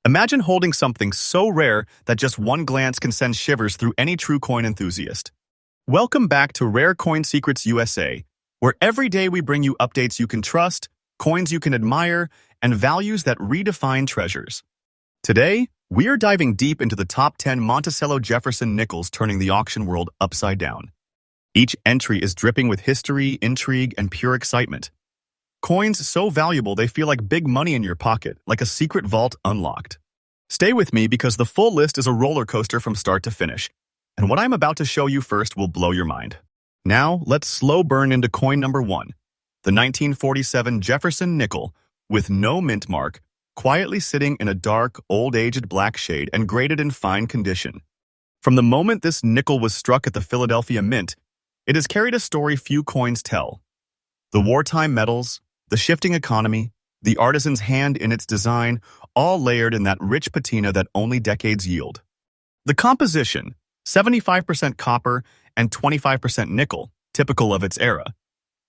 Imagine holding something so rare that just one glance can send shivers through any true coin enthusiast. Welcome back to Rare Coin Secrets USA, where every day we bring you updates you can trust, coins you can admire, and values that redefine treasures. Today, we're diving deep into the top 10 Monticello Jefferson nickels, turning the auction world upside down. Each entry is dripping with history, intrigue, and pure excitement. Coins so valuable they feel like big money in your pocket, like a secret vault unlocked. Stay with me because the full list is a roller coaster from start to finish, and what I'm about to show you first will blow your mind. Now, let's slow burn into coin number 1, the 1947 Jefferson nickel, with no mint mark, quietly sitting in a dark, old-aged black shade and graded in fine condition. From the moment this nickel was struck at the Philadelphia Mint, it has carried a story few coins tell. The wartime metals, the shifting economy, the artisan's hand in its design, all layered in that rich patina that only decades yield. The composition, 75% copper and 25% nickel, typical of its era.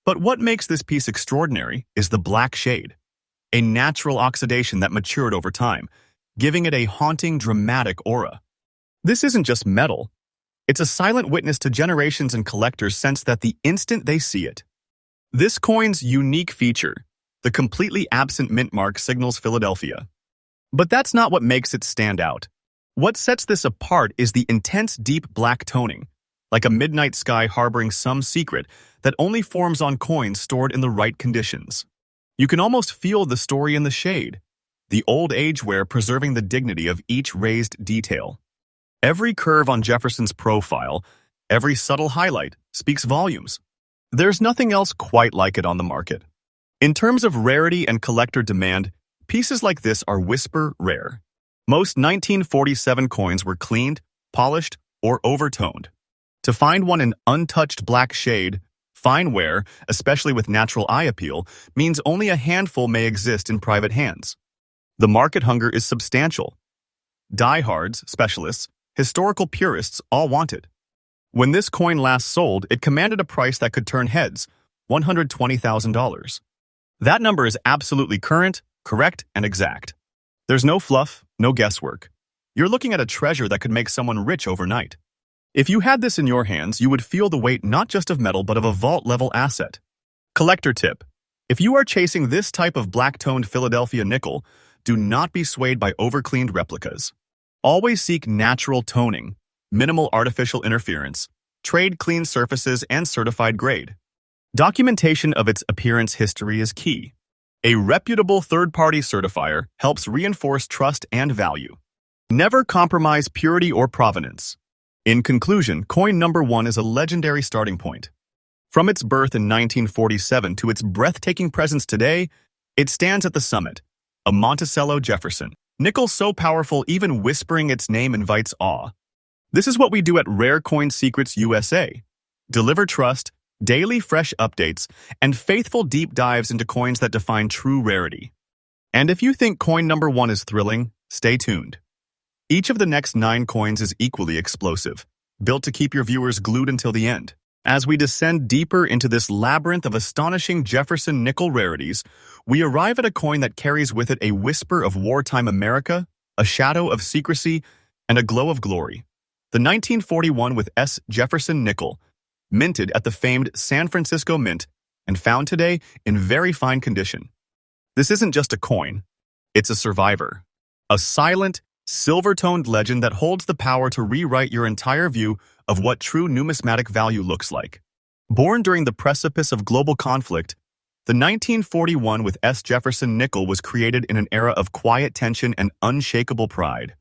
But what makes this piece extraordinary is the black shade, a natural oxidation that matured over time, giving it a haunting, dramatic aura. This isn't just metal. It's a silent witness to generations and collectors sense that the instant they see it. This coin's unique feature, the completely absent mint mark, signals Philadelphia. But that's not what makes it stand out. What sets this apart is the intense, deep black toning, like a midnight sky harboring some secret that only forms on coins stored in the right conditions. You can almost feel the story in the shade, the old age wear preserving the dignity of each raised detail. Every curve on Jefferson's profile, every subtle highlight, speaks volumes. There's nothing else quite like it on the market. In terms of rarity and collector demand, pieces like this are whisper rare. Most 1947 coins were cleaned, polished, or overtoned. To find one in untouched black shade, fine wear, especially with natural eye appeal, means only a handful may exist in private hands. The market hunger is substantial. Diehards, specialists, historical purists all want it. When this coin last sold, it commanded a price that could turn heads, $120,000. That number is absolutely current, correct, and exact. There's no fluff, no guesswork. You're looking at a treasure that could make someone rich overnight. If you had this in your hands, you would feel the weight not just of metal but of a vault-level asset. Collector tip: if you are chasing this type of black-toned Philadelphia nickel, do not be swayed by overcleaned replicas. Always seek natural toning, minimal artificial interference, trade clean surfaces, and certified grade. Documentation of its appearance history is key. A reputable third-party certifier helps reinforce trust and value. Never compromise purity or provenance. In conclusion, coin number 1 is a legendary starting point. From its birth in 1947 to its breathtaking presence today, it stands at the summit, a Monticello Jefferson nickel so powerful even whispering its name invites awe. This is what we do at Rare Coin Secrets USA. Deliver trust, daily fresh updates, and faithful deep dives into coins that define true rarity. And if you think coin number 1 is thrilling, stay tuned. Each of the next 9 coins is equally explosive, built to keep your viewers glued until the end. As we descend deeper into this labyrinth of astonishing Jefferson nickel rarities, we arrive at a coin that carries with it a whisper of wartime America, a shadow of secrecy, and a glow of glory. The 1941 with S. Jefferson nickel, minted at the famed San Francisco Mint and found today in very fine condition. This isn't just a coin, it's a survivor. A silent, silver-toned legend that holds the power to rewrite your entire view of what true numismatic value looks like. Born during the precipice of global conflict, the 1941 with S. Jefferson nickel was created in an era of quiet tension and unshakable pride.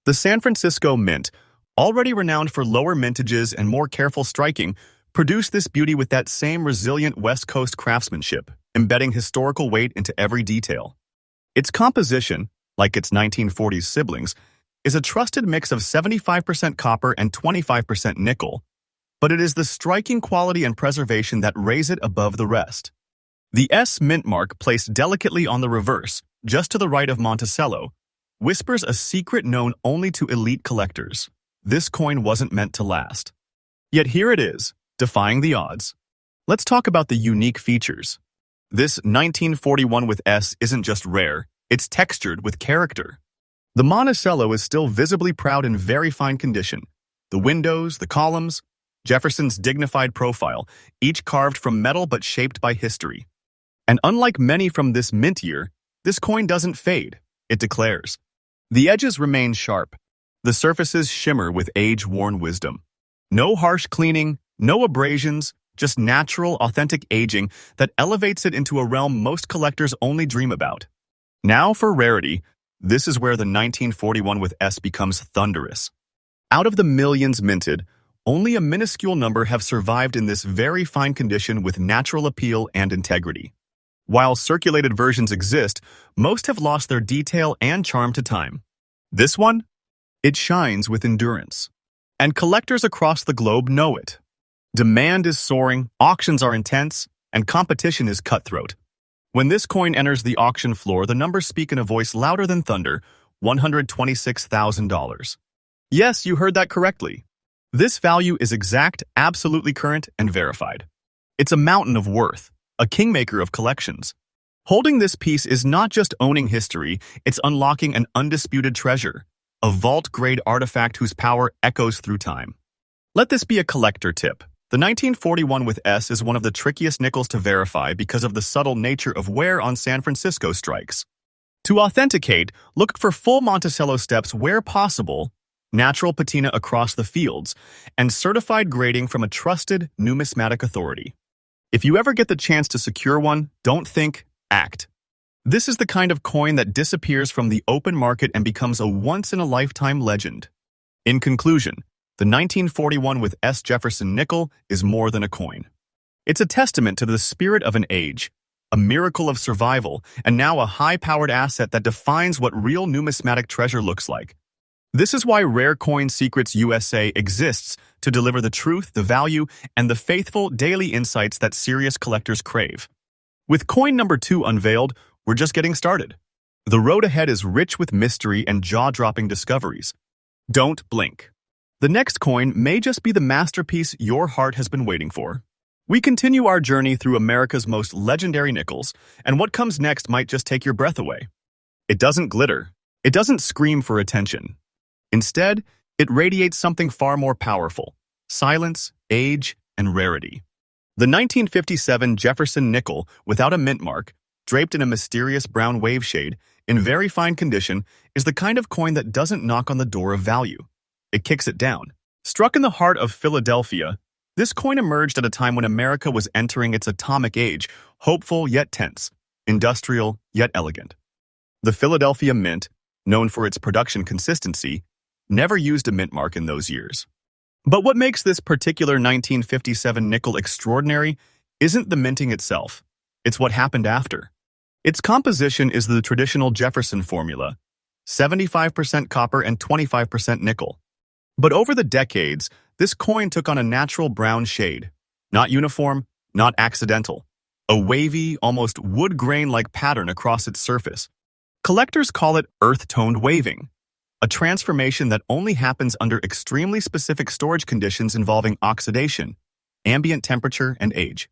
The San Francisco Mint, already renowned for lower mintages and more careful striking, produced this beauty with that same resilient West Coast craftsmanship, embedding historical weight into every detail. Its composition, like its 1940s siblings, is a trusted mix of 75% copper and 25% nickel, but it is the striking quality and preservation that raise it above the rest. The S mint mark, placed delicately on the reverse, just to the right of Monticello, whispers a secret known only to elite collectors. This coin wasn't meant to last. Yet here it is, defying the odds. Let's talk about the unique features. This 1941 with S isn't just rare, it's textured with character. The Monticello is still visibly proud in very fine condition. The windows, the columns, Jefferson's dignified profile, each carved from metal but shaped by history. And unlike many from this mint year, this coin doesn't fade, it declares. The edges remain sharp. The surfaces shimmer with age-worn wisdom. No harsh cleaning, no abrasions, just natural, authentic aging that elevates it into a realm most collectors only dream about. Now for rarity, this is where the 1941 with S becomes thunderous. Out of the millions minted, only a minuscule number have survived in this very fine condition with natural appeal and integrity. While circulated versions exist, most have lost their detail and charm to time. This one? It shines with endurance. And collectors across the globe know it. Demand is soaring, auctions are intense, and competition is cutthroat. When this coin enters the auction floor, the numbers speak in a voice louder than thunder, $126,000. Yes, you heard that correctly. This value is exact, absolutely current, and verified. It's a mountain of worth, a kingmaker of collections. Holding this piece is not just owning history, it's unlocking an undisputed treasure, a vault-grade artifact whose power echoes through time. Let this be a collector tip. The 1941 with S is one of the trickiest nickels to verify because of the subtle nature of wear on San Francisco strikes. To authenticate, look for full Monticello steps where possible, natural patina across the fields, and certified grading from a trusted numismatic authority. If you ever get the chance to secure one, don't think, act. This is the kind of coin that disappears from the open market and becomes a once-in-a-lifetime legend. In conclusion, the 1941 with S. Jefferson nickel is more than a coin. It's a testament to the spirit of an age, a miracle of survival, and now a high-powered asset that defines what real numismatic treasure looks like. This is why Rare Coin Secrets USA exists, to deliver the truth, the value, and the faithful daily insights that serious collectors crave. With coin number 2 unveiled, we're just getting started. The road ahead is rich with mystery and jaw-dropping discoveries. Don't blink. The next coin may just be the masterpiece your heart has been waiting for. We continue our journey through America's most legendary nickels, and what comes next might just take your breath away. It doesn't glitter. It doesn't scream for attention. Instead, it radiates something far more powerful: silence, age, and rarity. The 1957 Jefferson nickel, without a mint mark, draped in a mysterious brown wave shade, in very fine condition, is the kind of coin that doesn't knock on the door of value. It kicks it down. Struck in the heart of Philadelphia, this coin emerged at a time when America was entering its atomic age, hopeful yet tense, industrial yet elegant. The Philadelphia Mint, known for its production consistency, never used a mint mark in those years. But what makes this particular 1957 nickel extraordinary isn't the minting itself, it's what happened after. Its composition is the traditional Jefferson formula: 75% copper and 25% nickel. But over the decades, this coin took on a natural brown shade. Not uniform, not accidental. A wavy, almost wood grain-like pattern across its surface. Collectors call it earth-toned waving, a transformation that only happens under extremely specific storage conditions involving oxidation, ambient temperature, and age.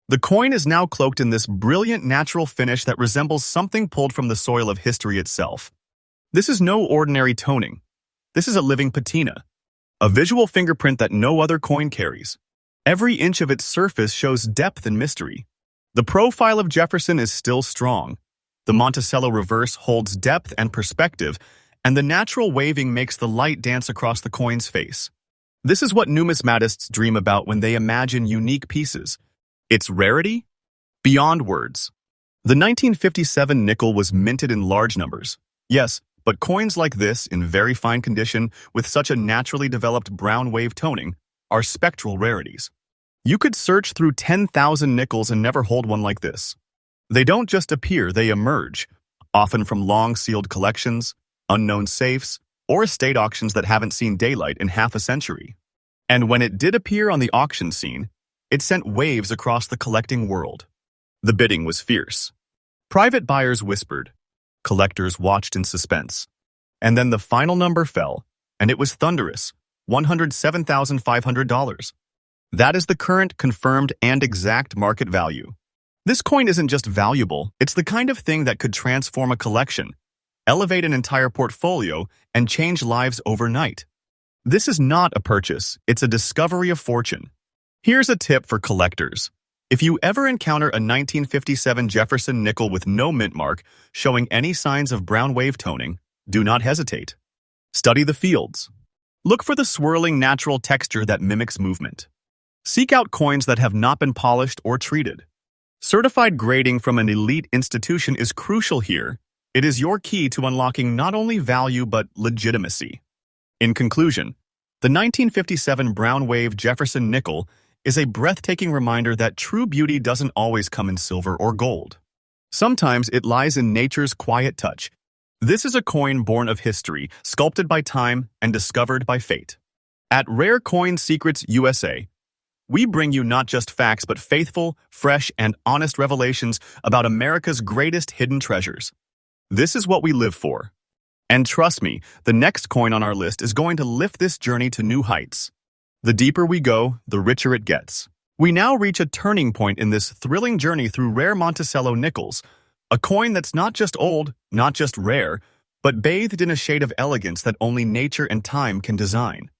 The coin is now cloaked in this brilliant natural finish that resembles something pulled from the soil of history itself. This is no ordinary toning. This is a living patina, a visual fingerprint that no other coin carries. Every inch of its surface shows depth and mystery. The profile of Jefferson is still strong. The Monticello reverse holds depth and perspective, and the natural waving makes the light dance across the coin's face. This is what numismatists dream about when they imagine unique pieces. Its rarity? Beyond words. The 1957 nickel was minted in large numbers. Yes, but coins like this, in very fine condition, with such a naturally developed brown wave toning, are spectral rarities. You could search through 10,000 nickels and never hold one like this. They don't just appear, they emerge, often from long-sealed collections, unknown safes, or estate auctions that haven't seen daylight in half a century. And when it did appear on the auction scene, it sent waves across the collecting world. The bidding was fierce. Private buyers whispered. Collectors watched in suspense. And then the final number fell, and it was thunderous: $107,500. That is the current, confirmed, and exact market value. This coin isn't just valuable, it's the kind of thing that could transform a collection, elevate an entire portfolio, and change lives overnight. This is not a purchase, it's a discovery of fortune. Here's a tip for collectors. If you ever encounter a 1957 Jefferson nickel with no mint mark showing any signs of brown wave toning, do not hesitate. Study the fields. Look for the swirling natural texture that mimics movement. Seek out coins that have not been polished or treated. Certified grading from an elite institution is crucial here. It is your key to unlocking not only value but legitimacy. In conclusion, the 1957 brown wave Jefferson nickel is a breathtaking reminder that true beauty doesn't always come in silver or gold. Sometimes it lies in nature's quiet touch. This is a coin born of history, sculpted by time, and discovered by fate. At Rare Coin Secrets USA, we bring you not just facts but faithful, fresh, and honest revelations about America's greatest hidden treasures. This is what we live for. And trust me, the next coin on our list is going to lift this journey to new heights. The deeper we go, the richer it gets. We now reach a turning point in this thrilling journey through rare Monticello nickels, a coin that's not just old, not just rare, but bathed in a shade of elegance that only nature and time can design.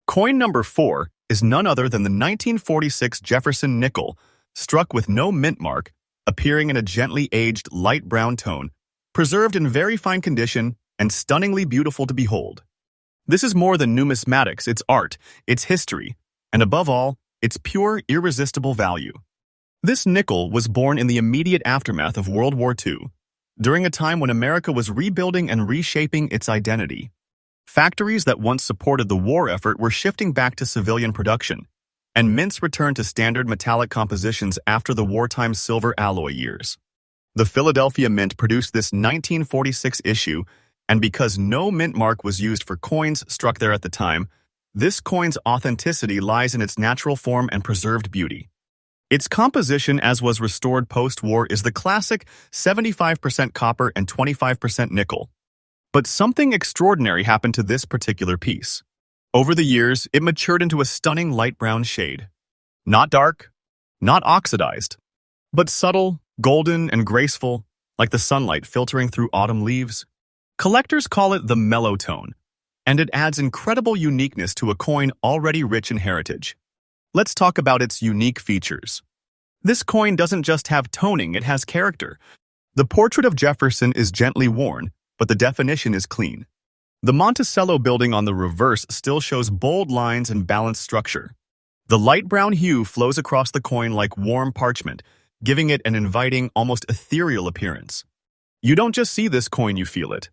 Coin number 4 is none other than the 1946 Jefferson nickel, struck with no mint mark, appearing in a gently aged light brown tone, preserved in very fine condition and stunningly beautiful to behold. This is more than numismatics, it's art, it's history, and above all, it's pure, irresistible value. This nickel was born in the immediate aftermath of World War II, during a time when America was rebuilding and reshaping its identity. Factories that once supported the war effort were shifting back to civilian production, and mints returned to standard metallic compositions after the wartime silver alloy years. The Philadelphia Mint produced this 1946 issue, and because no mint mark was used for coins struck there at the time, this coin's authenticity lies in its natural form and preserved beauty. Its composition, as was restored post-war, is the classic 75% copper and 25% nickel. But something extraordinary happened to this particular piece. Over the years, it matured into a stunning light brown shade. Not dark, not oxidized, but subtle, golden, and graceful, like the sunlight filtering through autumn leaves. Collectors call it the mellow tone, and it adds incredible uniqueness to a coin already rich in heritage. Let's talk about its unique features. This coin doesn't just have toning, it has character. The portrait of Jefferson is gently worn, but the definition is clean. The Monticello building on the reverse still shows bold lines and balanced structure. The light brown hue flows across the coin like warm parchment, giving it an inviting, almost ethereal appearance. You don't just see this coin, you feel it.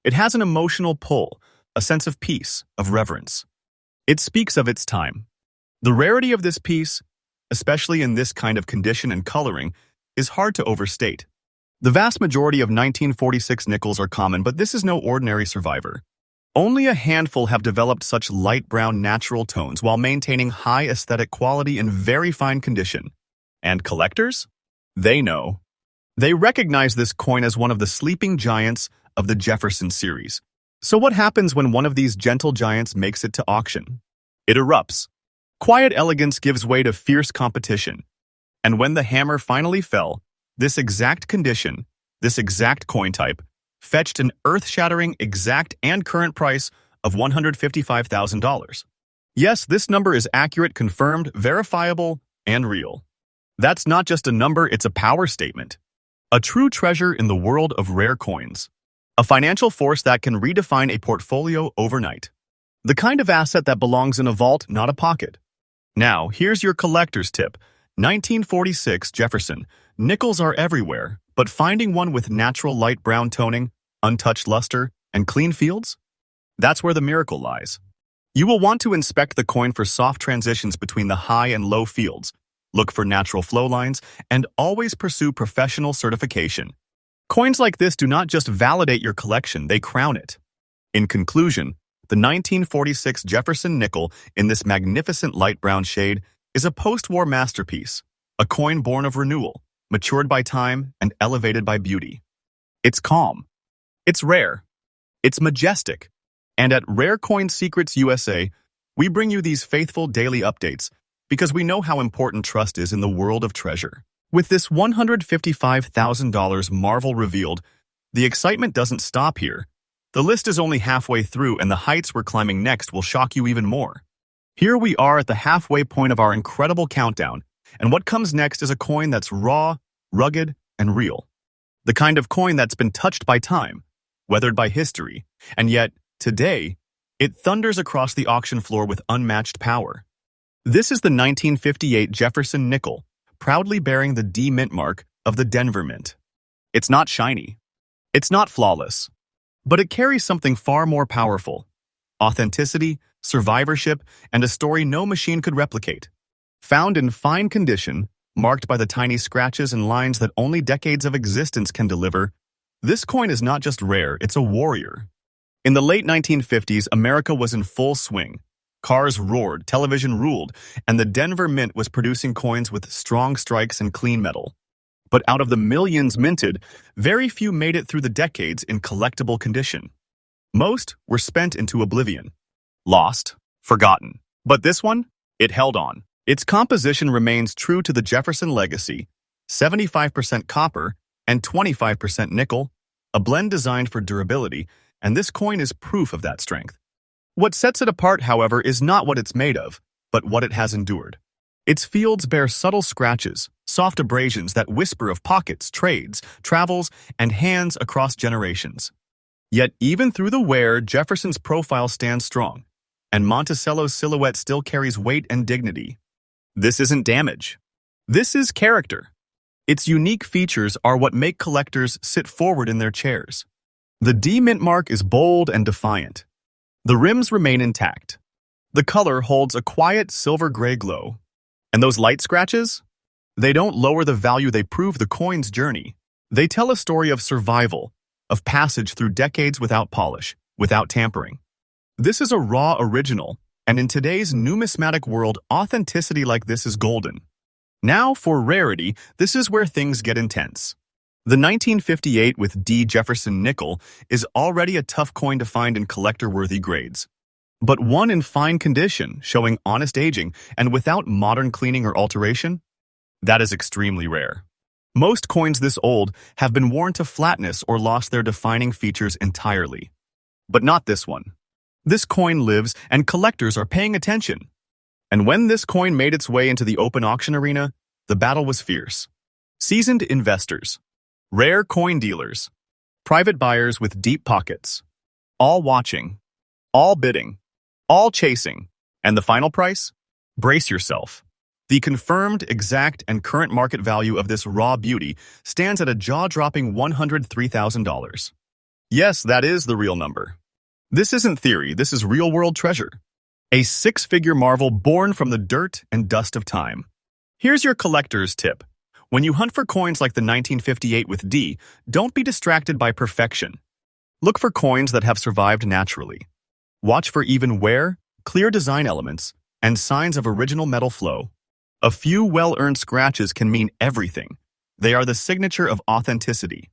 It has an emotional pull, a sense of peace, of reverence. It speaks of its time. The rarity of this piece, especially in this kind of condition and coloring, is hard to overstate. The vast majority of 1946 nickels are common, but this is no ordinary survivor. Only a handful have developed such light brown natural tones while maintaining high aesthetic quality in very fine condition. And collectors? They know. They recognize this coin as one of the sleeping giants of the Jefferson series. So what happens when one of these gentle giants makes it to auction? It erupts. Quiet elegance gives way to fierce competition. And when the hammer finally fell, this exact condition, this exact coin type, fetched an earth-shattering exact and current price of $155,000. Yes, this number is accurate, confirmed, verifiable, and real. That's not just a number, it's a power statement. A true treasure in the world of rare coins. A financial force that can redefine a portfolio overnight. The kind of asset that belongs in a vault, not a pocket. Now, here's your collector's tip. 1946 Jefferson. Nickels are everywhere, but finding one with natural light brown toning, untouched luster, and clean fields? That's where the miracle lies. You will want to inspect the coin for soft transitions between the high and low fields, look for natural flow lines, and always pursue professional certification. Coins like this do not just validate your collection, they crown it. In conclusion, the 1946 Jefferson nickel in this magnificent light brown shade is a post-war masterpiece, a coin born of renewal, matured by time and elevated by beauty. It's calm, it's rare, it's majestic, and at Rare Coin Secrets USA, we bring you these faithful daily updates because we know how important trust is in the world of treasure. With this $155,000 marvel revealed, The excitement doesn't stop here. The list is only halfway through, and the heights we're climbing next will shock you even more. Here we are at the halfway point of our incredible countdown, and what comes next is a coin that's raw, rugged, and real. The kind of coin that's been touched by time, weathered by history, and yet, today, it thunders across the auction floor with unmatched power. This is the 1958 Jefferson nickel, proudly bearing the D Mint mark of the Denver Mint. It's not shiny. It's not flawless. But it carries something far more powerful: authenticity, survivorship, and a story no machine could replicate. Found in fine condition, marked by the tiny scratches and lines that only decades of existence can deliver, this coin is not just rare, it's a warrior. In the late 1950s, America was in full swing. Cars roared, television ruled, and the Denver Mint was producing coins with strong strikes and clean metal. But out of the millions minted, very few made it through the decades in collectible condition. Most were spent into oblivion. Lost, forgotten. But this one, it held on. Its composition remains true to the Jefferson legacy: 75% copper and 25% nickel, a blend designed for durability, and this coin is proof of that strength. What sets it apart, however, is not what it's made of, but what it has endured. Its fields bear subtle scratches, soft abrasions that whisper of pockets, trades, travels, and hands across generations. Yet even through the wear, Jefferson's profile stands strong, and Monticello's silhouette still carries weight and dignity. This isn't damage. This is character. Its unique features are what make collectors sit forward in their chairs. The D Mint mark is bold and defiant. The rims remain intact. The color holds a quiet silver-gray glow. And those light scratches? They don't lower the value, they prove the coin's journey. They tell a story of survival, of passage through decades without polish, without tampering. This is a raw original, and in today's numismatic world, authenticity like this is golden. Now, for rarity, this is where things get intense. The 1958 with D Jefferson nickel is already a tough coin to find in collector-worthy grades. But one in fine condition, showing honest aging, and without modern cleaning or alteration? That is extremely rare. Most coins this old have been worn to flatness or lost their defining features entirely. But not this one. This coin lives, and collectors are paying attention. And when this coin made its way into the open auction arena, the battle was fierce. Seasoned investors, rare coin dealers, private buyers with deep pockets, all watching, all bidding, all chasing. And the final price? Brace yourself. The confirmed, exact, and current market value of this raw beauty stands at a jaw-dropping $103,000. Yes, that is the real number. This isn't theory, this is real-world treasure. A six-figure marvel born from the dirt and dust of time. Here's your collector's tip. When you hunt for coins like the 1958 with D, don't be distracted by perfection. Look for coins that have survived naturally. Watch for even wear, clear design elements, and signs of original metal flow. A few well-earned scratches can mean everything. They are the signature of authenticity.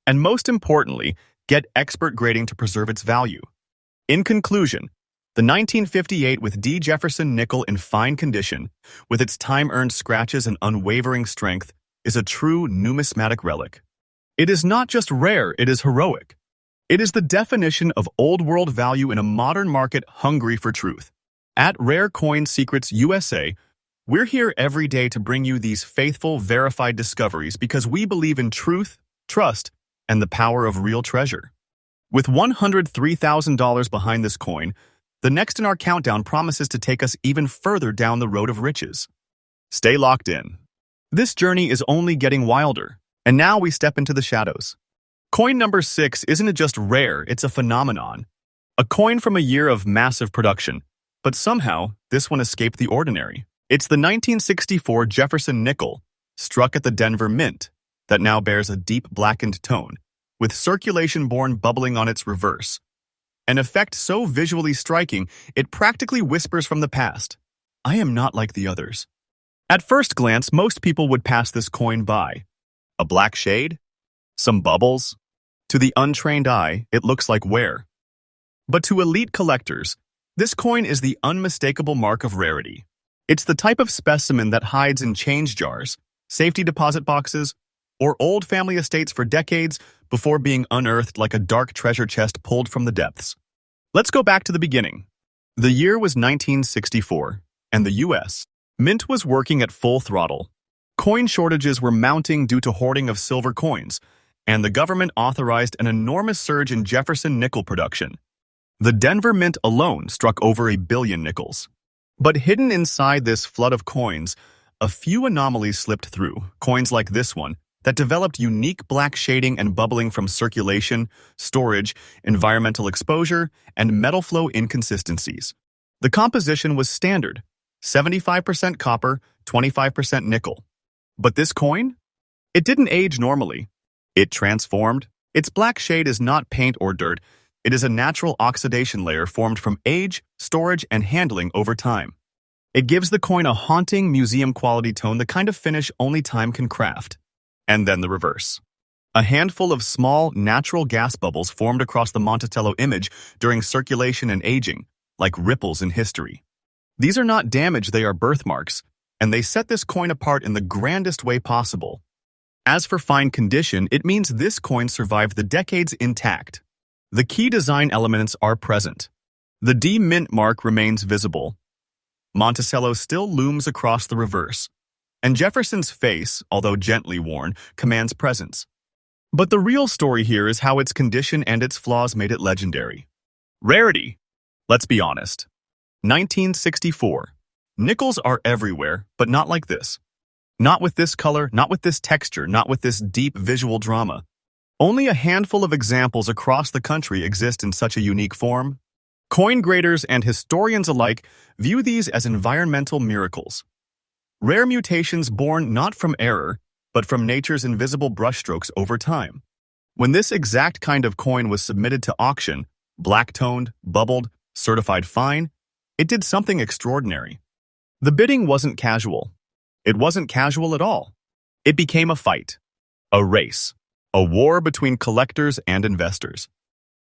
And most importantly, get expert grading to preserve its value. In conclusion, the 1958 with D Jefferson nickel in fine condition, with its time-earned scratches and unwavering strength, is a true numismatic relic. It is not just rare, it is heroic. It is the definition of old-world value in a modern market hungry for truth. At Rare Coin Secrets USA, we're here every day to bring you these faithful, verified discoveries because we believe in truth, trust, and the power of real treasure. With $103,000 behind this coin, the next in our countdown promises to take us even further down the road of riches. Stay locked in. This journey is only getting wilder, and now we step into the shadows. Coin number 6 isn't just rare, it's a phenomenon. A coin from a year of massive production, but somehow this one escaped the ordinary. It's the 1964 Jefferson nickel, struck at the Denver Mint, that now bears a deep blackened tone, with circulation-borne bubbling on its reverse. An effect so visually striking, it practically whispers from the past, "I am not like the others." At first glance, most people would pass this coin by. A black shade? Some bubbles? To the untrained eye, it looks like wear. But to elite collectors, this coin is the unmistakable mark of rarity. It's the type of specimen that hides in change jars, safety deposit boxes, or old family estates for decades before being unearthed like a dark treasure chest pulled from the depths. Let's go back to the beginning. The year was 1964, and the U.S. Mint was working at full throttle. Coin shortages were mounting due to hoarding of silver coins, and the government authorized an enormous surge in Jefferson nickel production. The Denver Mint alone struck over 1 billion nickels. But hidden inside this flood of coins, a few anomalies slipped through, coins like this one, that developed unique black shading and bubbling from circulation, storage, environmental exposure, and metal flow inconsistencies. The composition was standard, 75% copper, 25% nickel. But this coin? It didn't age normally. It transformed. Its black shade is not paint or dirt. It is a natural oxidation layer formed from age, storage, and handling over time. It gives the coin a haunting, museum-quality tone, the kind of finish only time can craft. And then the reverse. A handful of small, natural gas bubbles formed across the Monticello image during circulation and aging, like ripples in history. These are not damage, they are birthmarks, and they set this coin apart in the grandest way possible. As for fine condition, it means this coin survived the decades intact. The key design elements are present. The D mint mark remains visible. Monticello still looms across the reverse. And Jefferson's face, although gently worn, commands presence. But the real story here is how its condition and its flaws made it legendary. Rarity. Let's be honest. 1964. Nickels are everywhere, but not like this. Not with this color, not with this texture, not with this deep visual drama. Only a handful of examples across the country exist in such a unique form. Coin graders and historians alike view these as environmental miracles. Rare mutations born not from error, but from nature's invisible brushstrokes over time. When this exact kind of coin was submitted to auction, black-toned, bubbled, certified fine, it did something extraordinary. The bidding wasn't casual. It wasn't casual at all. It became a fight, a race, a war between collectors and investors.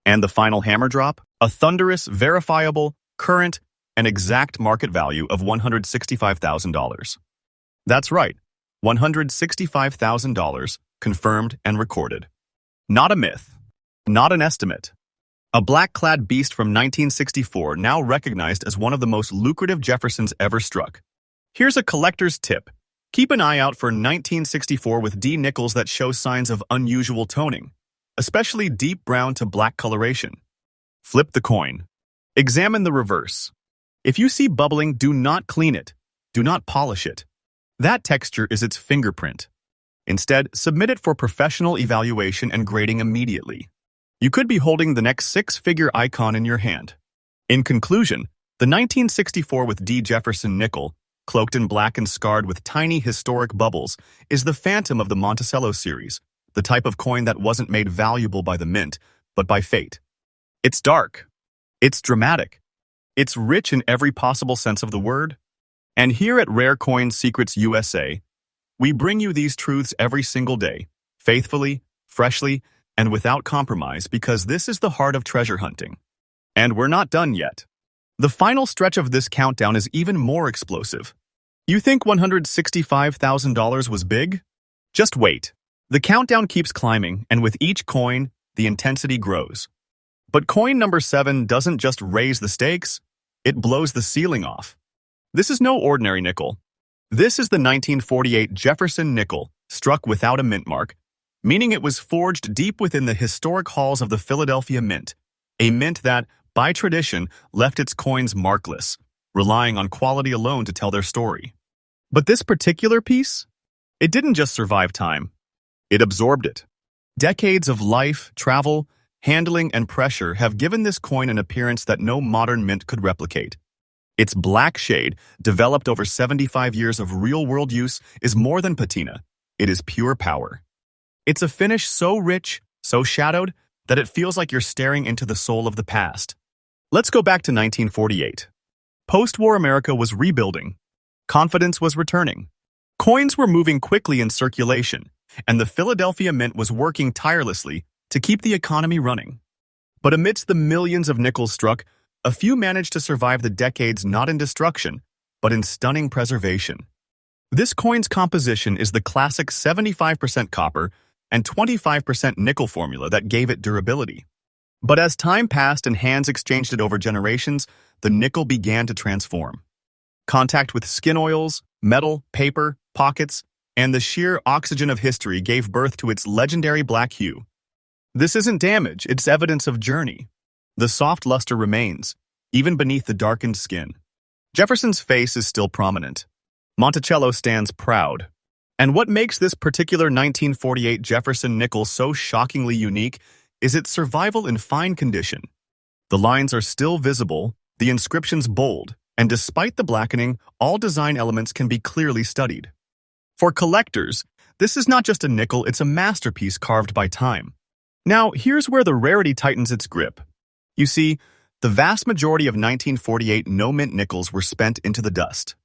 And the final hammer drop? A thunderous, verifiable, current, and exact market value of $165,000. That's right, $165,000, confirmed and recorded. Not a myth, not an estimate. A black-clad beast from 1964, now recognized as one of the most lucrative Jeffersons ever struck. Here's a collector's tip. Keep an eye out for 1964 with D nickels that show signs of unusual toning, especially deep brown to black coloration. Flip the coin. Examine the reverse. If you see bubbling, do not clean it. Do not polish it. That texture is its fingerprint. Instead, submit it for professional evaluation and grading immediately. You could be holding the next six-figure icon in your hand. In conclusion, the 1964 with D Jefferson nickel, cloaked in black and scarred with tiny historic bubbles, is the phantom of the Monticello series, the type of coin that wasn't made valuable by the mint, but by fate. It's dark. It's dramatic. It's rich in every possible sense of the word. And here at Rare Coin Secrets USA, we bring you these truths every single day, faithfully, freshly, and without compromise, because this is the heart of treasure hunting. And we're not done yet. The final stretch of this countdown is even more explosive. You think $165,000 was big? Just wait. The countdown keeps climbing, and with each coin, the intensity grows. But coin number 7 doesn't just raise the stakes, it blows the ceiling off. This is no ordinary nickel. This is the 1948 Jefferson nickel, struck without a mint mark, meaning it was forged deep within the historic halls of the Philadelphia Mint, a mint that, by tradition, left its coins markless, relying on quality alone to tell their story. But this particular piece? It didn't just survive time. It absorbed it. Decades of life, travel, handling, and pressure have given this coin an appearance that no modern mint could replicate. Its black shade, developed over 75 years of real-world use, is more than patina. It is pure power. It's a finish so rich, so shadowed, that it feels like you're staring into the soul of the past. Let's go back to 1948. Post-war America was rebuilding. Confidence was returning. Coins were moving quickly in circulation, and the Philadelphia Mint was working tirelessly to keep the economy running. But amidst the millions of nickels struck, a few managed to survive the decades not in destruction, but in stunning preservation. This coin's composition is the classic 75% copper and 25% nickel formula that gave it durability. But as time passed and hands exchanged it over generations, the nickel began to transform. Contact with skin oils, metal, paper, pockets, and the sheer oxygen of history gave birth to its legendary black hue. This isn't damage, it's evidence of journey. The soft luster remains, even beneath the darkened skin. Jefferson's face is still prominent. Monticello stands proud. And what makes this particular 1948 Jefferson nickel so shockingly unique is its survival in fine condition. The lines are still visible, the inscriptions bold, and despite the blackening, all design elements can be clearly studied. For collectors, this is not just a nickel, it's a masterpiece carved by time. Now, here's where the rarity tightens its grip. You see, the vast majority of 1948 no-mint nickels were spent into the dust.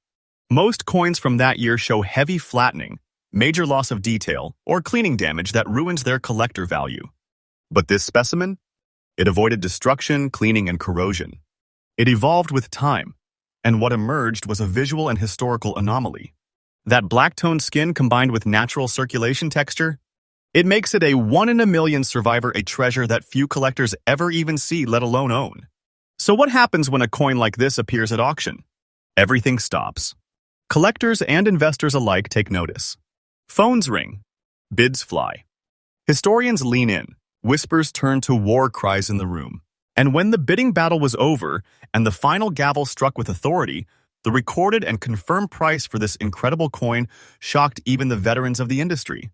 Most coins from that year show heavy flattening, major loss of detail, or cleaning damage that ruins their collector value. But this specimen? It avoided destruction, cleaning, and corrosion. It evolved with time, and what emerged was a visual and historical anomaly. That black-toned skin combined with natural circulation texture, it makes it a one-in-a-million survivor, a treasure that few collectors ever even see, let alone own. So what happens when a coin like this appears at auction? Everything stops. Collectors and investors alike take notice. Phones ring. Bids fly. Historians lean in. Whispers turn to war cries in the room. And when the bidding battle was over and the final gavel struck with authority, the recorded and confirmed price for this incredible coin shocked even the veterans of the industry.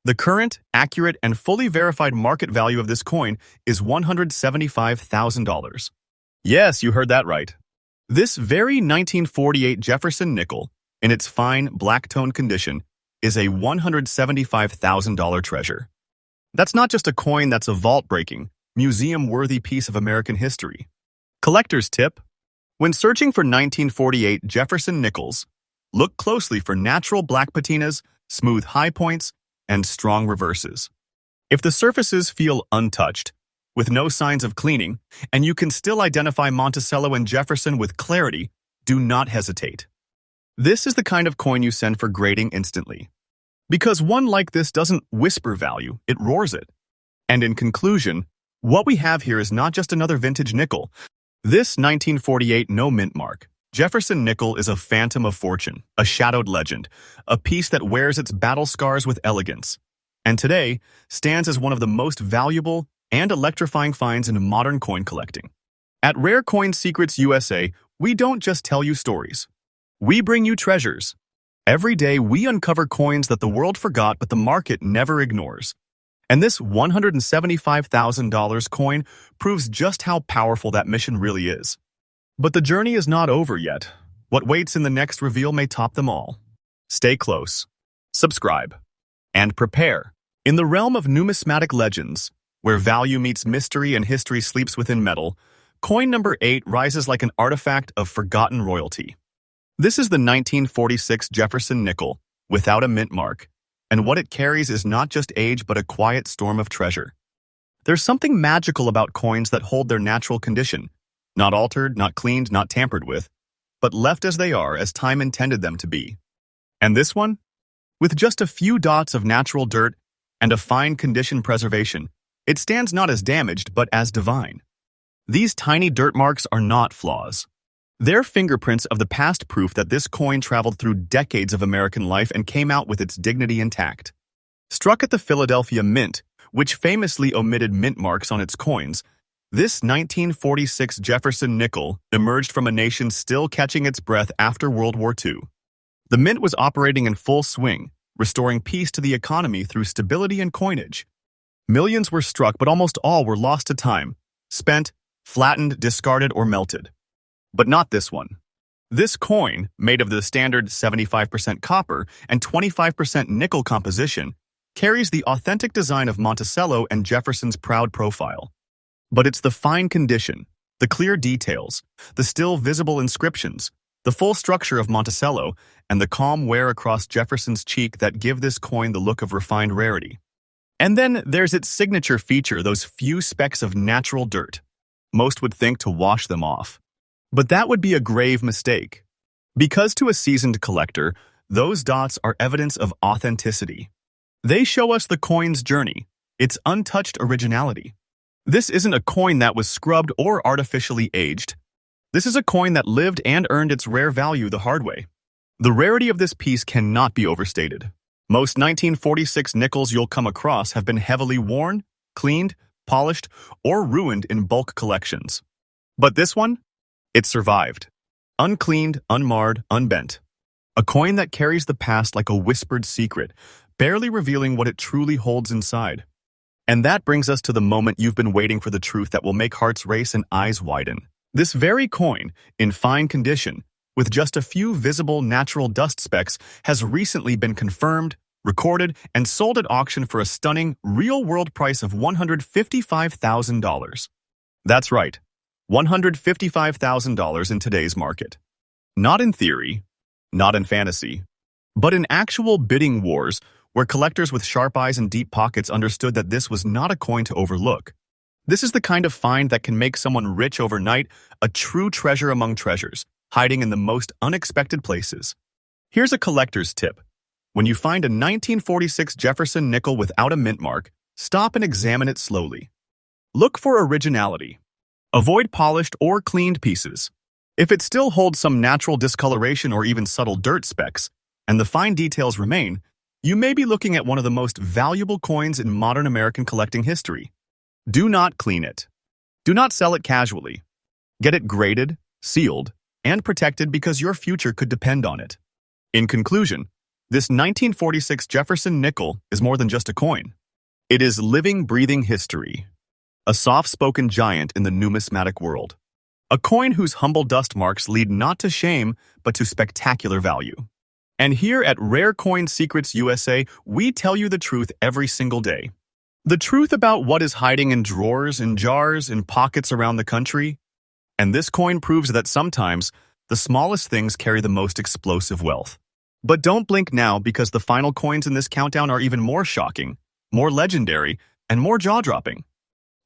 The current, accurate, and fully verified market value of this coin is $175,000. Yes, you heard that right. This very 1948 Jefferson nickel, in its fine, black-toned condition, is a $175,000 treasure. That's not just a coin, that's a vault-breaking, museum-worthy piece of American history. Collector's tip: when searching for 1948 Jefferson nickels, look closely for natural black patinas, smooth high points, and strong reverses. If the surfaces feel untouched, with no signs of cleaning, and you can still identify Monticello and Jefferson with clarity, do not hesitate. This is the kind of coin you send for grading instantly. Because one like this doesn't whisper value, it roars it. And in conclusion, what we have here is not just another vintage nickel. This 1948 no-mint mark, Jefferson nickel, is a phantom of fortune, a shadowed legend, a piece that wears its battle scars with elegance, and today stands as one of the most valuable and electrifying finds in modern coin collecting. At Rare Coin Secrets USA, we don't just tell you stories. We bring you treasures. Every day, we uncover coins that the world forgot but the market never ignores. And this $175,000 coin proves just how powerful that mission really is. But the journey is not over yet. What waits in the next reveal may top them all. Stay close, subscribe, and prepare. In the realm of numismatic legends, where value meets mystery and history sleeps within metal, coin number 8 rises like an artifact of forgotten royalty. This is the 1946 Jefferson nickel, without a mint mark, and what it carries is not just age but a quiet storm of treasure. There's something magical about coins that hold their natural condition, not altered, not cleaned, not tampered with, but left as they are, as time intended them to be. And this one? With just a few dots of natural dirt and a fine condition preservation, it stands not as damaged but as divine. These tiny dirt marks are not flaws. They're fingerprints of the past, proof that this coin traveled through decades of American life and came out with its dignity intact. Struck at the Philadelphia Mint, which famously omitted mint marks on its coins, this 1946 Jefferson nickel emerged from a nation still catching its breath after World War II. The mint was operating in full swing, restoring peace to the economy through stability and coinage. Millions were struck, but almost all were lost to time, spent, flattened, discarded, or melted. But not this one. This coin, made of the standard 75% copper and 25% nickel composition, carries the authentic design of Monticello and Jefferson's proud profile. But it's the fine condition, the clear details, the still visible inscriptions, the full structure of Monticello, and the calm wear across Jefferson's cheek that give this coin the look of refined rarity. And then there's its signature feature, those few specks of natural dirt. Most would think to wash them off. But that would be a grave mistake. Because to a seasoned collector, those dots are evidence of authenticity. They show us the coin's journey, its untouched originality. This isn't a coin that was scrubbed or artificially aged. This is a coin that lived and earned its rare value the hard way. The rarity of this piece cannot be overstated. Most 1946 nickels you'll come across have been heavily worn, cleaned, polished, or ruined in bulk collections. But this one? It survived. Uncleaned, unmarred, unbent. A coin that carries the past like a whispered secret, barely revealing what it truly holds inside. And that brings us to the moment you've been waiting for, the truth that will make hearts race and eyes widen. This very coin, in fine condition, with just a few visible natural dust specks, has recently been confirmed, recorded, and sold at auction for a stunning, real-world price of $155,000. That's right, $155,000 in today's market. Not in theory, not in fantasy, but in actual bidding wars where collectors with sharp eyes and deep pockets understood that this was not a coin to overlook. This is the kind of find that can make someone rich overnight, a true treasure among treasures, hiding in the most unexpected places. Here's a collector's tip. When you find a 1946 Jefferson nickel without a mint mark, stop and examine it slowly. Look for originality. Avoid polished or cleaned pieces. If it still holds some natural discoloration or even subtle dirt specks, and the fine details remain, you may be looking at one of the most valuable coins in modern American collecting history. Do not clean it. Do not sell it casually. Get it graded, sealed, and protected because your future could depend on it. In conclusion, this 1946 Jefferson nickel is more than just a coin. It is living, breathing history. A soft-spoken giant in the numismatic world. A coin whose humble dust marks lead not to shame, but to spectacular value. And here at Rare Coin Secrets USA, we tell you the truth every single day. The truth about what is hiding in drawers, in jars, in pockets around the country. And this coin proves that sometimes the smallest things carry the most explosive wealth. But don't blink now, because the final coins in this countdown are even more shocking, more legendary, and more jaw-dropping.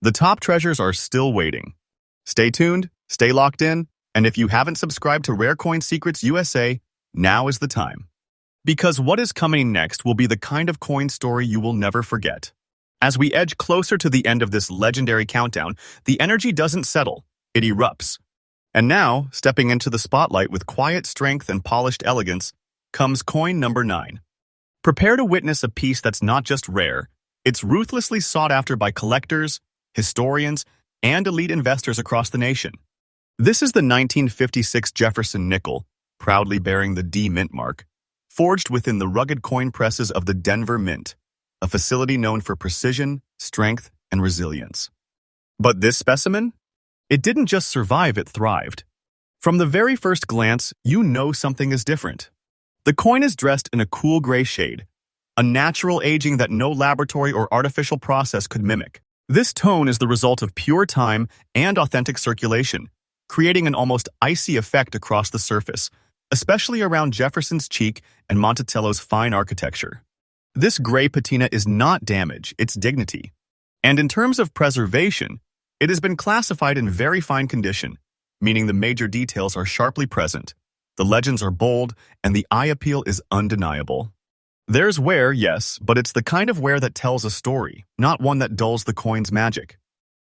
The top treasures are still waiting. Stay tuned, stay locked in, and if you haven't subscribed to Rare Coin Secrets USA, now is the time. Because what is coming next will be the kind of coin story you will never forget. As we edge closer to the end of this legendary countdown, the energy doesn't settle, it erupts. And now, stepping into the spotlight with quiet strength and polished elegance, comes coin number 9. Prepare to witness a piece that's not just rare, it's ruthlessly sought after by collectors, historians, and elite investors across the nation. This is the 1956 Jefferson nickel, proudly bearing the D mint mark, forged within the rugged coin presses of the Denver Mint, a facility known for precision, strength, and resilience. But this specimen? It didn't just survive, it thrived. From the very first glance, you know something is different. The coin is dressed in a cool gray shade, a natural aging that no laboratory or artificial process could mimic. This tone is the result of pure time and authentic circulation, creating an almost icy effect across the surface, especially around Jefferson's cheek and Monticello's fine architecture. This gray patina is not damage, it's dignity. And in terms of preservation, it has been classified in very fine condition, meaning the major details are sharply present, the legends are bold, and the eye appeal is undeniable. There's wear, yes, but it's the kind of wear that tells a story, not one that dulls the coin's magic.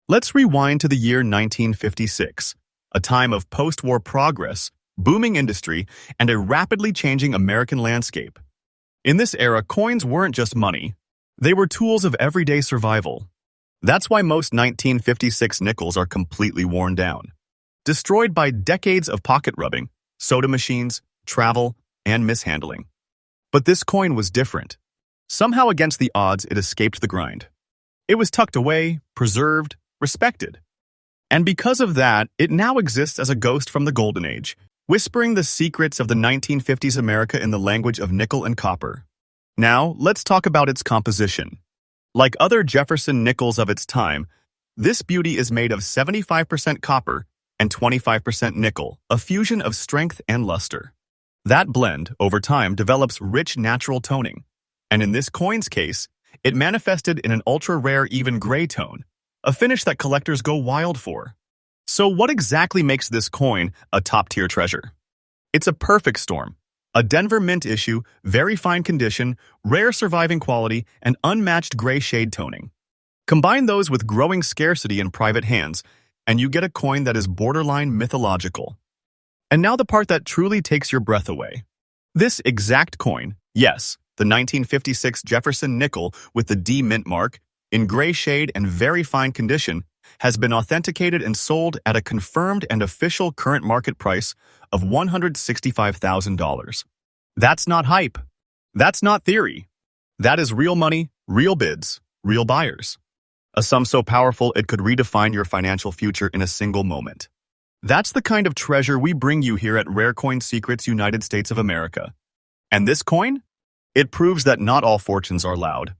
Let's rewind to the year 1956, a time of post-war progress, booming industry, and a rapidly changing American landscape. In this era, coins weren't just money. They were tools of everyday survival. That's why most 1956 nickels are completely worn down, destroyed by decades of pocket rubbing, soda machines, travel, and mishandling. But this coin was different. Somehow against the odds, it escaped the grind. It was tucked away, preserved, respected. And because of that, it now exists as a ghost from the Golden Age, whispering the secrets of the 1950s America in the language of nickel and copper. Now, let's talk about its composition. Like other Jefferson nickels of its time, this beauty is made of 75% copper and 25% nickel, a fusion of strength and luster. That blend, over time, develops rich natural toning, and in this coin's case, it manifested in an ultra-rare even gray tone, a finish that collectors go wild for. So what exactly makes this coin a top-tier treasure? It's a perfect storm. A Denver mint issue, very fine condition, rare surviving quality, and unmatched gray shade toning. Combine those with growing scarcity in private hands, and you get a coin that is borderline mythological. And now the part that truly takes your breath away. This exact coin, yes, the 1956 Jefferson nickel with the D mint mark, in gray shade and very fine condition, has been authenticated and sold at a confirmed and official current market price of $165,000. That's not hype. That's not theory. That is real money, real bids, real buyers. A sum so powerful it could redefine your financial future in a single moment. That's the kind of treasure we bring you here at Rare Coin Secrets, United States of America. And this coin? It proves that not all fortunes are loud.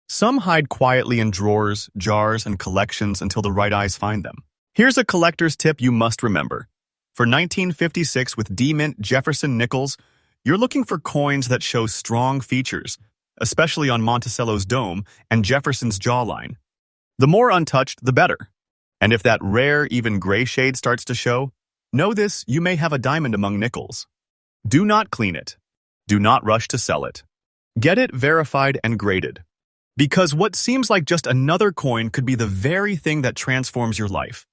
Some hide quietly in drawers, jars, and collections until the right eyes find them. Here's a collector's tip you must remember. For 1956 with D-Mint Jefferson nickels, you're looking for coins that show strong features, especially on Monticello's dome and Jefferson's jawline. The more untouched, the better. And if that rare, even gray shade starts to show, know this, you may have a diamond among nickels. Do not clean it. Do not rush to sell it. Get it verified and graded. Because what seems like just another coin could be the very thing that transforms your life.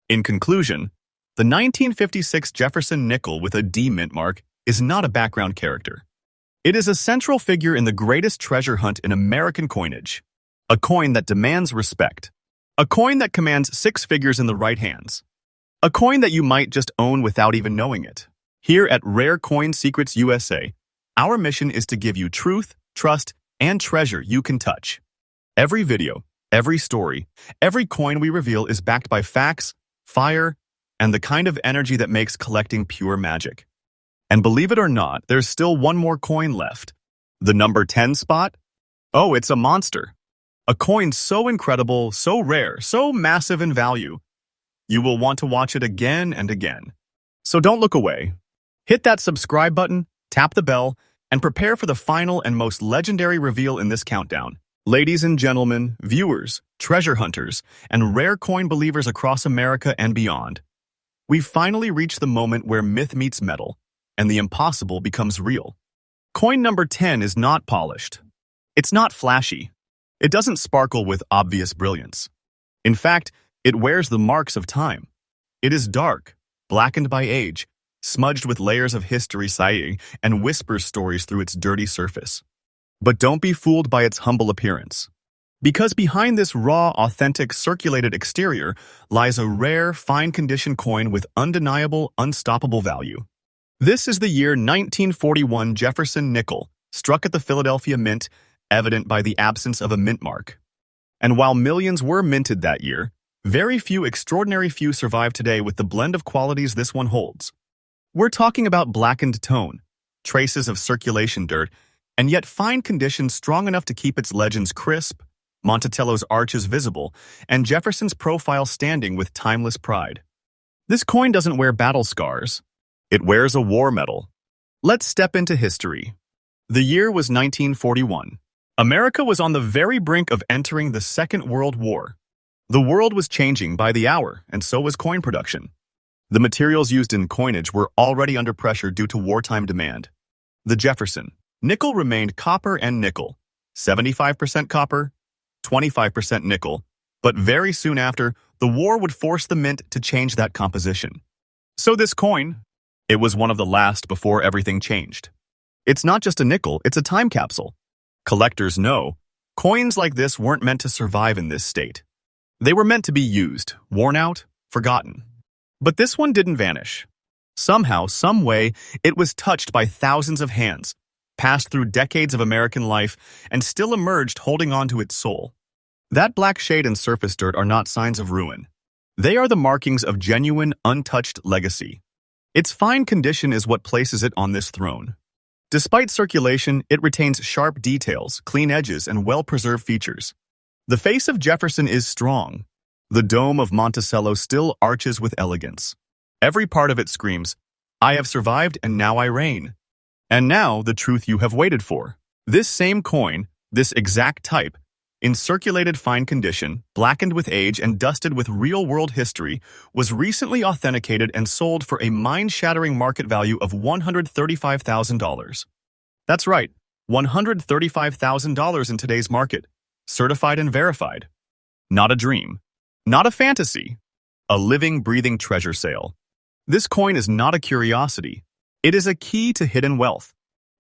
In conclusion, the 1956 Jefferson nickel with a D mint mark is not a background character. It is a central figure in the greatest treasure hunt in American coinage. A coin that demands respect. A coin that commands six figures in the right hands. A coin that you might just own without even knowing it. Here at Rare Coin Secrets USA, our mission is to give you truth, trust, and treasure you can touch. Every video, every story, every coin we reveal is backed by facts, fire, and the kind of energy that makes collecting pure magic. And believe it or not, there's still one more coin left. The number 10 spot? Oh, it's a monster. A coin so incredible, so rare, so massive in value. You will want to watch it again and again. So don't look away. Hit that subscribe button, tap the bell, and prepare for the final and most legendary reveal in this countdown. Ladies and gentlemen, viewers, treasure hunters, and rare coin believers across America and beyond, we've finally reached the moment where myth meets metal, and the impossible becomes real. Coin number 10 is not polished. It's not flashy. It doesn't sparkle with obvious brilliance. In fact, it wears the marks of time. It is dark, blackened by age, smudged with layers of history sighing, and whispers stories through its dirty surface. But don't be fooled by its humble appearance. Because behind this raw, authentic, circulated exterior lies a rare, fine-condition coin with undeniable, unstoppable value. This is the year 1941 Jefferson nickel, struck at the Philadelphia Mint, evident by the absence of a mint mark. And while millions were minted that year, very extraordinary few survive today with the blend of qualities this one holds. We're talking about blackened tone, traces of circulation dirt, and yet fine condition strong enough to keep its legends crisp, Monticello's arches visible, and Jefferson's profile standing with timeless pride. This coin doesn't wear battle scars. It wears a war medal. Let's step into history. The year was 1941. America was on the very brink of entering the Second World War. The world was changing by the hour, and so was coin production. The materials used in coinage were already under pressure due to wartime demand. The Jefferson nickel remained copper and nickel, 75% copper, 25% nickel, but very soon after, the war would force the mint to change that composition. So this coin, it was one of the last before everything changed. It's not just a nickel, it's a time capsule. Collectors know, coins like this weren't meant to survive in this state. They were meant to be used, worn out, forgotten. But this one didn't vanish. Somehow, some way, it was touched by thousands of hands, passed through decades of American life, and still emerged holding on to its soul. That black shade and surface dirt are not signs of ruin. They are the markings of genuine, untouched legacy. Its fine condition is what places it on this throne. Despite circulation, it retains sharp details, clean edges, and well-preserved features. The face of Jefferson is strong. The dome of Monticello still arches with elegance. Every part of it screams, "I have survived and now I reign." And now, the truth you have waited for. This same coin, this exact type, In circulated fine condition, blackened with age and dusted with real-world history, was recently authenticated and sold for a mind-shattering market value of $135,000. That's right, $135,000 in today's market, certified and verified. Not a dream, not a fantasy, a living, breathing treasure sale. This coin is not a curiosity. It is a key to hidden wealth,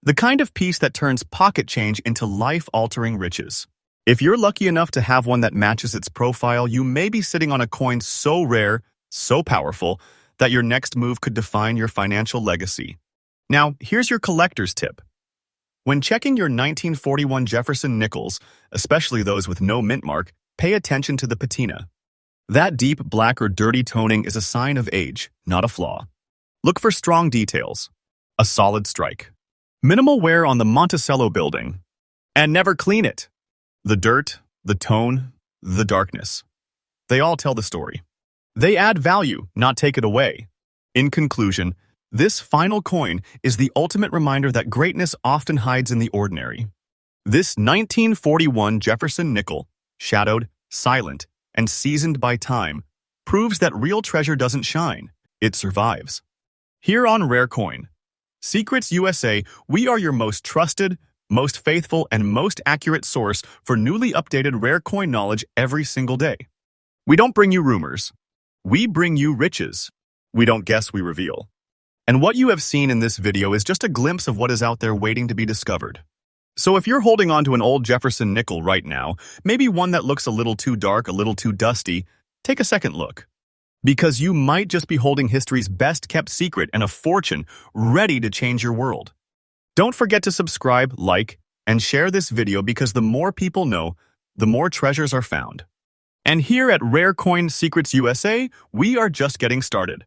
the kind of piece that turns pocket change into life-altering riches. If you're lucky enough to have one that matches its profile, you may be sitting on a coin so rare, so powerful, that your next move could define your financial legacy. Now, here's your collector's tip. When checking your 1941 Jefferson nickels, especially those with no mint mark, pay attention to the patina. That deep black or dirty toning is a sign of age, not a flaw. Look for strong details. A solid strike. Minimal wear on the Monticello building. And never clean it. The dirt, the tone, the darkness. They all tell the story. They add value, not take it away. In conclusion, this final coin is the ultimate reminder that greatness often hides in the ordinary. This 1941 Jefferson nickel, shadowed, silent, and seasoned by time, proves that real treasure doesn't shine, it survives. Here on Rare Coin Secrets USA, we are your most trusted, most faithful, and most accurate source for newly updated rare coin knowledge every single day. We don't bring you rumors. We bring you riches. We don't guess, we reveal. And what you have seen in this video is just a glimpse of what is out there waiting to be discovered. So if you're holding on to an old Jefferson nickel right now, maybe one that looks a little too dark, a little too dusty, take a second look. Because you might just be holding history's best-kept secret and a fortune ready to change your world. Don't forget to subscribe, like, and share this video because the more people know, the more treasures are found. And here at Rare Coin Secrets USA, we are just getting started.